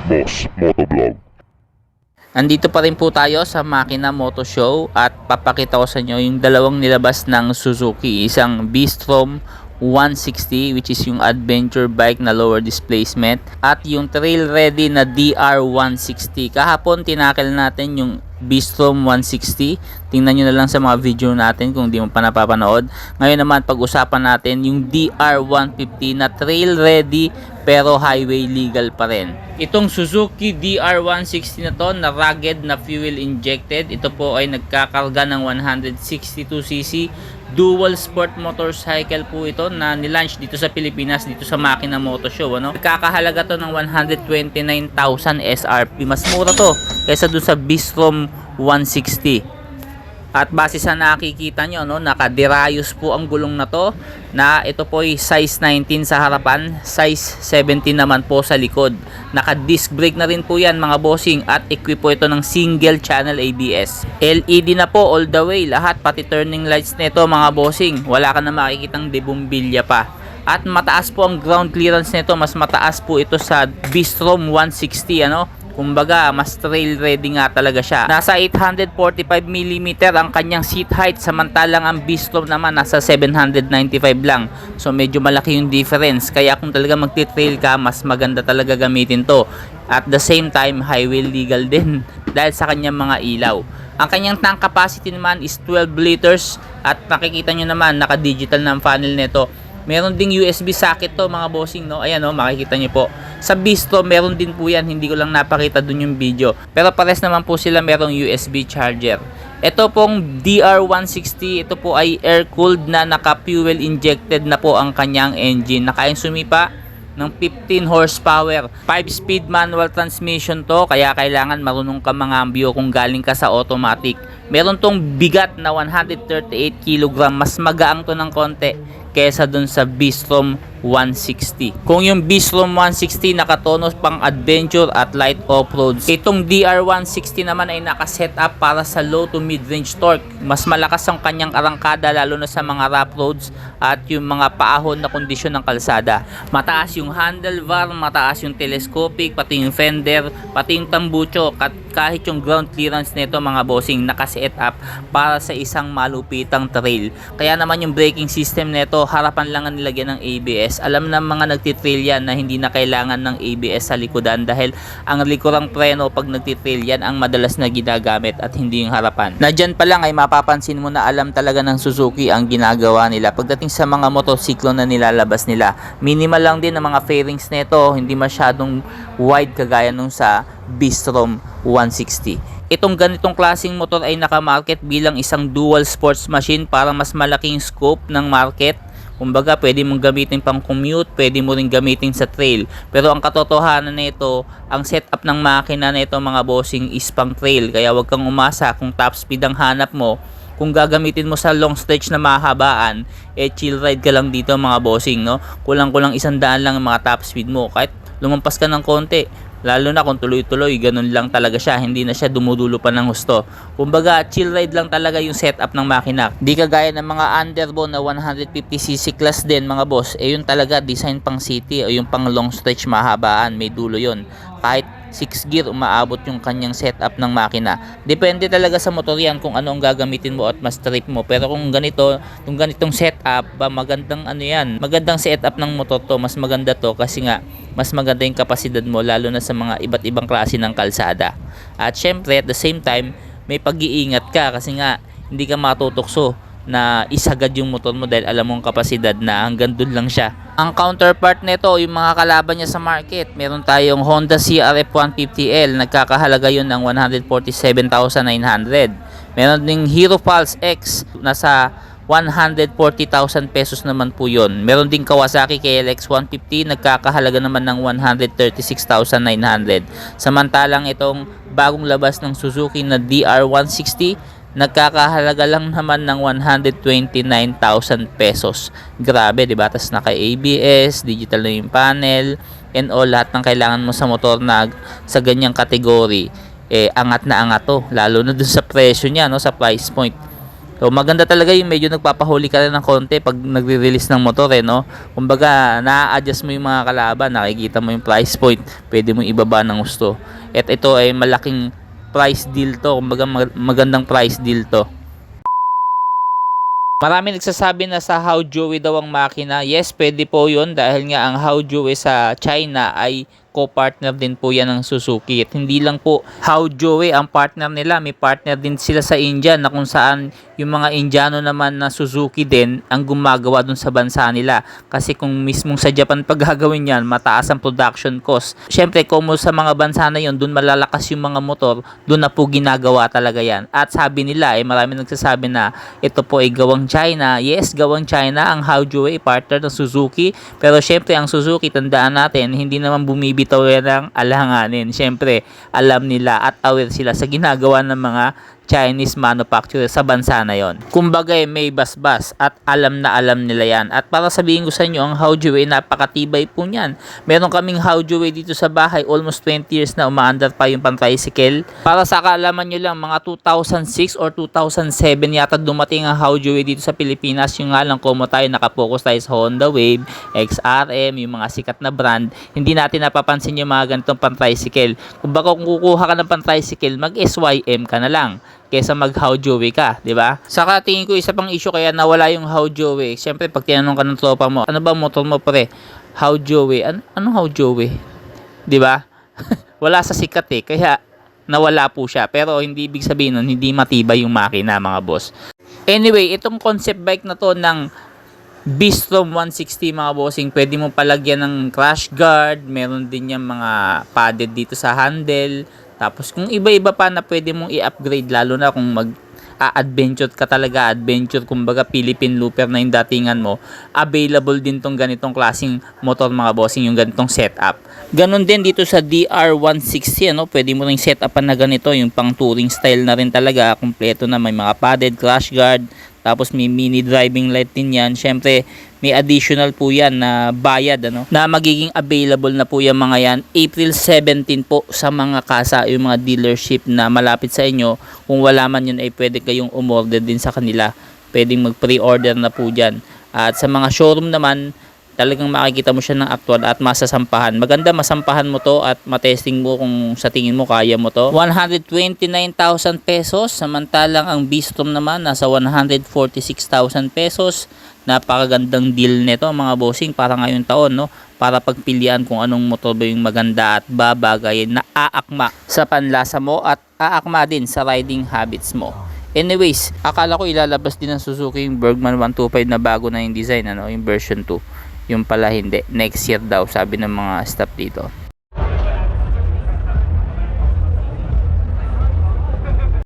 Moss Motovlog. Andito pa rin po tayo sa Makina Moto Show at papakita ko sa inyo yung dalawang nilabas ng Suzuki. Isang V-Strom 160 which is yung adventure bike na lower displacement at yung trail ready na DR160. Kahapon tinakil natin yung V-Strom 160. Tingnan nyo na lang sa mga video natin kung di mo pa napapanood. Ngayon naman pag-usapan natin yung DR150 na trail ready pero highway legal pa rin. Itong Suzuki DR160 na to na rugged na fuel injected. Ito po ay nagkakarga ng 162cc dual sport motorcycle po ito na nilaunch dito sa Pilipinas dito sa Makina Moto Show. Nagkakahalaga to ng 129,000 SRP. Mas mura to kaysa dun sa V-Strom 160. At base sa nakikita nyo, nakadirayos po ang gulong na to, na ito po ay size 19 sa harapan, size 17 naman po sa likod. Naka disc brake na rin po yan mga bossing at equip po ito ng single channel ABS. LED na po all the way lahat, pati turning lights nito mga bossing. Wala ka na makikitang debumbilya pa. At mataas po ang ground clearance nito, mas mataas po ito sa V-Strom 160 Kumbaga, mas trail ready nga talaga siya. Nasa 845mm ang kanyang seat height, samantalang ang V-Strom naman nasa 795 lang. So medyo malaki yung difference. Kaya kung talaga magti-trail ka, mas maganda talaga gamitin to. At the same time, highway legal din dahil sa kanyang mga ilaw. Ang kanyang tank capacity naman is 12 liters at makikita nyo naman, naka-digital na ang funnel nito. Meron ding USB socket to mga bossing, Ayan, makikita nyo po. Sa V-Strom meron din po yan, hindi ko lang napakita dun yung video. Pero pares naman po sila merong USB charger. Ito pong DR160, ito po ay air-cooled na naka-fuel injected na po ang kanyang engine. Nakayang sumipa ng 15 horsepower. 5-speed manual transmission to, kaya kailangan marunong ka mangambyo kung galing ka sa automatic. Meron tong bigat na 138 kg, mas magaang to ng konti kesa dun sa V-Strom 160. Kung yung V-Strom 160 nakatono pang adventure at light off-roads, itong DR160 naman ay naka-setup para sa low to mid-range torque. Mas malakas ang kanyang arangkada lalo na sa mga rough roads at yung mga paahon na kondisyon ng kalsada. Mataas yung handlebar, mataas yung telescopic, pati yung fender, pati yung tambucho, kahit yung ground clearance nito mga bossing naka-setup para sa isang malupitang trail. Kaya naman yung braking system nito, harapan lang ang nilagyan ng ABS. Alam ng mga nagtitrail yan na hindi na kailangan ng ABS sa likodan dahil ang likurang preno pag nagtitrail yan ang madalas na ginagamit at hindi yung harapan. Na dyan pa lang ay mapapansin mo na alam talaga ng Suzuki ang ginagawa nila pagdating sa mga motosiklo na nilalabas nila. Minimal lang din ang mga fairings nito, hindi masyadong wide kagaya nung sa V-Strom 160. Itong ganitong klaseng motor ay nakamarket bilang isang dual sports machine para mas malaking scope ng market. Kumbaga, pwede mong gamitin pang commute, pwede mo rin gamitin sa trail. Pero ang katotohanan nito, ang setup ng makina nito mga bossing is pang trail. Kaya wag kang umasa kung top speed ang hanap mo. Kung gagamitin mo sa long stretch na mahabaan, chill ride ka lang dito mga bossing, Kulang-kulang 100 lang ang mga top speed mo. Kahit lumampas ka ng konti, lalo na kung tuloy-tuloy, ganun lang talaga siya, hindi na siya dumudulo pa ng husto. Kumbaga, chill ride lang talaga yung setup ng makina. Di kagaya ng mga underbone na 150cc class din mga boss, yun talaga design pang city o yung pang long stretch mahabaan, may dulo yun. Kahit 6 gear umaabot yung kanyang setup ng makina. Depende talaga sa motor yan kung ano ang gagamitin mo at mas trip mo. Pero kung ganitong setup, magandang magandang setup ng motor to, mas maganda to kasi nga mas maganda yung kapasidad mo lalo na sa mga iba't ibang klase ng kalsada. At syempre at the same time, may pag-iingat ka kasi nga hindi ka matutokso na isagad yung motor mo dahil alam mong kapasidad na hanggang dun lang siya. Ang counterpart nito, yung mga kalaban niya sa market, meron tayong Honda CRF 150L, nagkakahalaga yun ng 147,900. Meron ding Hero Pulse X, nasa 140,000 pesos naman po yun. Meron ding Kawasaki KLX 150, nagkakahalaga naman ng 136,900. Samantalang itong bagong labas ng Suzuki na DR160, nagkakahalaga lang naman ng 129,000 pesos. Grabe, diba? Tapos naka ABS, digital na yung panel, and all, lahat ng kailangan mo sa motor na sa ganyang kategory, angat na angat to. Lalo na dun sa presyo niya, sa price point. So maganda talaga yung medyo nagpapahuli ka rin ng konti pag nagre-release ng motor no. Kumbaga na-adjust mo yung mga kalaban, nakikita mo yung price point, pwede mo ibaba ng gusto. At ito ay malaking price deal to, kumbaga magandang price deal to. Marami nagsasabi na sa Haojue daw ang makina. Yes, pwede po yun dahil nga ang Haojue sa China ay co-partner din po yan ng Suzuki. At hindi lang po Haojue ang partner nila, may partner din sila sa India na kung saan yung mga Indiano naman na Suzuki din ang gumagawa dun sa bansa nila. Kasi kung mismong sa Japan pag gagawin yan, mataas ang production cost. Syempre, kung sa mga bansa na yun, dun malalakas yung mga motor, dun na po ginagawa talaga yan. At sabi nila, marami nagsasabi na ito po ay gawang China. Yes, gawang China ang Haojue, partner ng Suzuki. Pero syempre, ang Suzuki, tandaan natin, hindi naman bumibitaw yan ng alanganin. Syempre, alam nila at aware sila sa ginagawa ng mga Chinese manufacturer sa bansa na yon. Kumbaga may basbas at alam na alam nila yan. At para sabihin ko sa inyo, ang Haojue napakatibay po niyan. Meron kaming Haojue dito sa bahay, almost 20 years na umaandar pa yung pan-tricycle. Para sa kaalaman nyo lang, mga 2006 or 2007 yata dumating ang Haojue dito sa Pilipinas. Yung nga lang como tayo nakapokus tayo sa Honda Wave, XRM, yung mga sikat na brand, hindi natin napapansin yung mga ganitong pan-tricycle. Kumbaga kung kukuha ka ng pan-tricycle, mag-SYM ka na lang kesa mag Haojue ka, di ba? Saka tingin ko isa pang issue kaya nawala yung Haojue. Siyempre pag tinanong ka ng tropa mo, ano ba motor mo pre? Haojue. Anong Haojue? Di ba? Wala sa sikat kaya nawala po siya. Pero hindi ibig sabihin nun, hindi matibay yung makina mga boss. Anyway, itong concept bike na to ng Bistrom 160 mga bossing, pwede mo palagyan ng crash guard, meron din yung mga padded dito sa handle. Tapos kung iba-iba pa na pwede mong i-upgrade, lalo na kung mag-adventure ka talaga, adventure, kumbaga Philippine Looper na yung datingan mo, available din tong ganitong klaseng motor mga bossing, yung ganitong setup. Ganon din dito sa DR160, pwede mo ring setupan na ganito, yung pang touring style na rin talaga, kompleto na, may mga padded, crash guard, tapos may mini driving light din yan. Syempre, may additional po yan na bayad, na magiging available na po yung mga yan April 17 po sa mga kasa, yung mga dealership na malapit sa inyo. Kung wala man yun ay pwede kayong umorder din sa kanila, pwedeng mag pre-order na po dyan. At sa mga showroom naman, talagang makikita mo siya ng actual at masasampahan. Maganda masampahan mo to at matesting mo kung sa tingin mo kaya mo to. 129,000 pesos, samantalang ang Bistrom naman nasa 146,000 pesos. Napakagandang deal nito mga bossing para ngayong taon, para pagpilian kung anong motor ba yung maganda at babagay na aakma sa panlasa mo at aakma din sa riding habits mo. Anyways, akala ko ilalabas din ng Suzuki yung Bergman 125 na bago na yung design, yung version 2. Yung pala hindi, next year daw sabi ng mga staff dito.